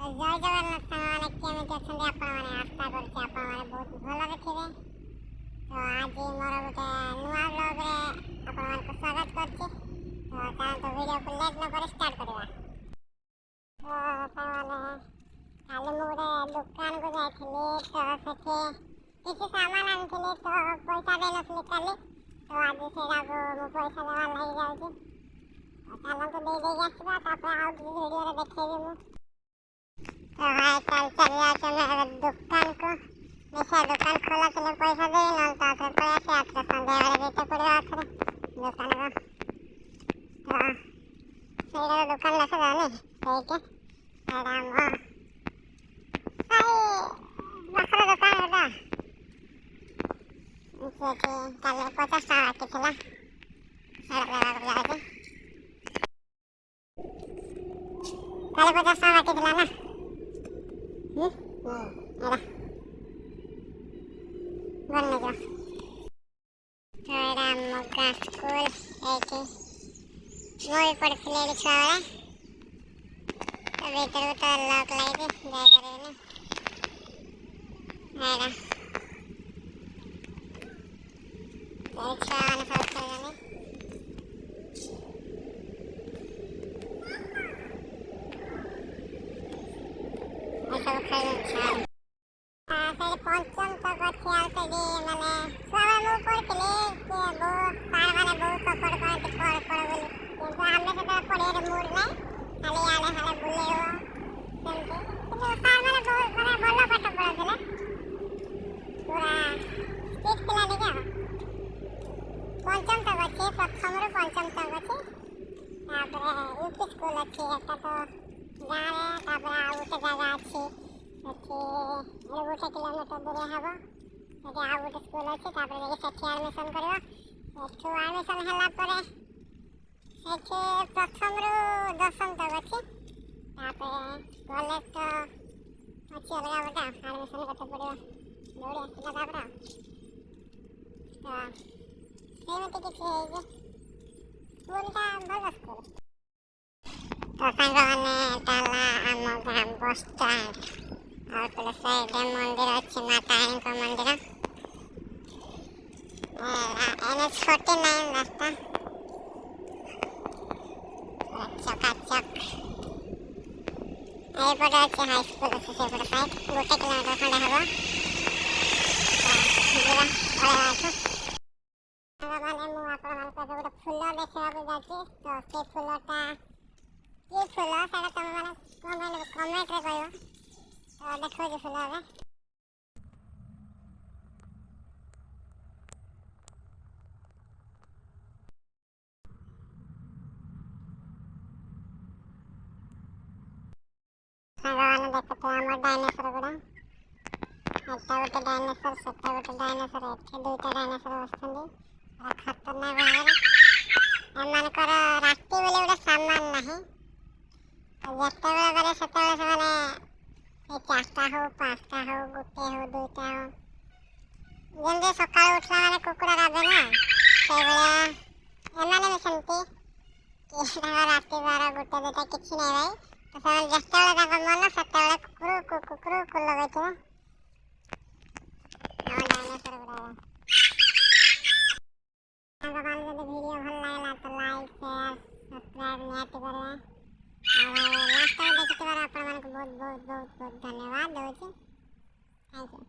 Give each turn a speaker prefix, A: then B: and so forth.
A: ଜୟ ଜଗନ୍ନାଥ ସାଙ୍ଗମାନେ କେମିତି ଅଛନ୍ତି ଆପଣମାନେ? ଆଶା କରୁଛି ଆପଣମାନେ ବହୁତ ଭଲରେ ଥିବେ। ତ ଆଜି ମୋର ଗୋଟେ ନୂଆ ବ୍ଲଗ୍ରେ ଆପଣମାନଙ୍କୁ ସ୍ୱାଗତ କରୁଛି। ତ ଚାଲନ୍ତୁ ଭିଡ଼ିଓକୁ ଲେଟ୍ ନକରି ଷ୍ଟାର୍ଟ କରିବା। ତ ସାଙ୍ଗମାନେ କାଲି ମୁଁ ଗୋଟେ ଦୋକାନକୁ ଯାଇଥିଲି। ତ ସେଠି କିଛି ସାମାନ ଆଣିଥିଲି। ତ ପଇସା ଦେଇନଥିଲି କାଲି। ତ ଆଜି ସେଇଟାକୁ ମୁଁ ପଇସା ଦେବା ଲାଗି ଯାଉଛି। ଚାଲନ୍ତୁ ଦେଇକି ଆସିବା, ତାପରେ ଆଉ କିଛି ଭିଡ଼ିଓରେ ଦେଖେଇବି ମୁଁ। तो भाई कल चल जाते मैं दुकान को देखा दुकान खोला चले पैसा दे ना तो फिर पैसे आते संडे वाले देते पड़े आखिर दुकान का। तो सही दुकान लगा जाने सही के आराम हो सही बखरा दुकान होता इसलिए कि कल 50 टाका की थी ना सड़क लगा जाके कल 50 टाका की थी ना ada bener tuh ada moga school itu mau पढ़ने के लिए अभी तो लॉक लगी जाए करे ने ada अच्छा आने फर्स्ट जाने ऐसा खाई अच्छा से पंचम तक अच्छी आते दी मैंने सब मुंह पर के वो सारे वाले बहुत पकड़ बोली क्योंकि हमने से तो पड़े रे मूड में खाली आले हाले बुले हो सेमते तो सारे वाले बहुत बड़ा बोला पट पड़ देले पूरा स्टेट खिला ले गया पंचम तक अच्छी प्रथम रो पंचम तक अच्छी तापर यूपी स्कूल अच्छी है तो गाँव तापर आउ से जगह अच्छी गोटे किलोमीटर दूर हम आउ गोटे स्कूल अच्छे सेठी आडमिशन कर आडमिशन है प्रथम रु दशम तक अच्छे कॉलेज तो अच्छी अलग गोटे आडमिशन करते पड़ो दौड़ी आसला सेमती किसी स्कूलटा भल स्कूल तो सांग मैंने आम गाँ बस स्टाण्ड और तो साइड मंदिर अच्छे मातारानी का मंदिर NH49 रास्ता चकाचक एपटे अच्छे हाई स्कूल अच्छे से साइड गोटे किलोमीटर खंडे हम मैंने मुझे गोटे फूल देखा जाती तो से फूलटा ये फूल से तुम मैंने कमेंट कह देखो जो फूल है सागवान देखते आम डायनासोर गुड़ा एटा गोटे डायनासोर सेटा गोटे डायनासोर एठे दुईटा डायनासोर बसुंदी खतरनाक भाव एमानकर राति बेले गोटे सामान नहीं जिते बेले गले से चार्टा हो पाँचटा हो गोटे हो दुईटा हो जल्दी सका उठला माने कुकुड़ा राबे ना से एमाने भी सेमती राति 12 गोटे दुईटा किसी नहीं भाई तो से जिते बेले मन से कुकुर कुकुर को लगे डायनासोर गुड़ा वीडियो भल लगे तो लाइक शेयर सब्सक्राइब निहाती करें लास्ट देखते बहुत बहुत बहुत बहुत धन्यवाद। Thank you.